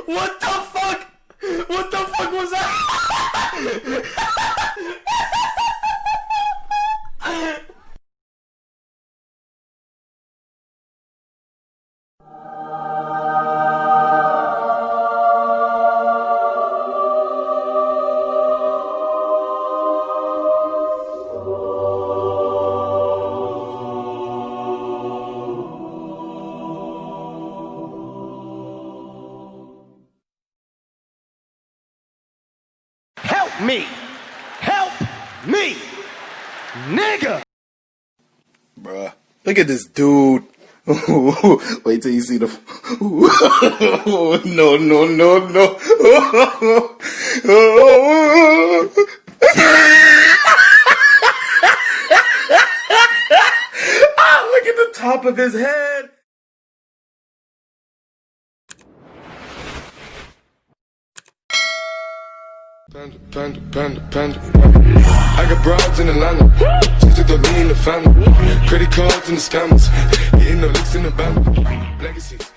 What the fuck? What the fuck was that? Help me! Help me! Nigga! Bruh, look at this dude. Wait till you see the. No, no, no, no. Look at the top of his head. Panda, panda, panda. I got broads in Atlanta. Just took the lean in the family. Credit cards and the scammers. Hitting the licks in the band. Legacies.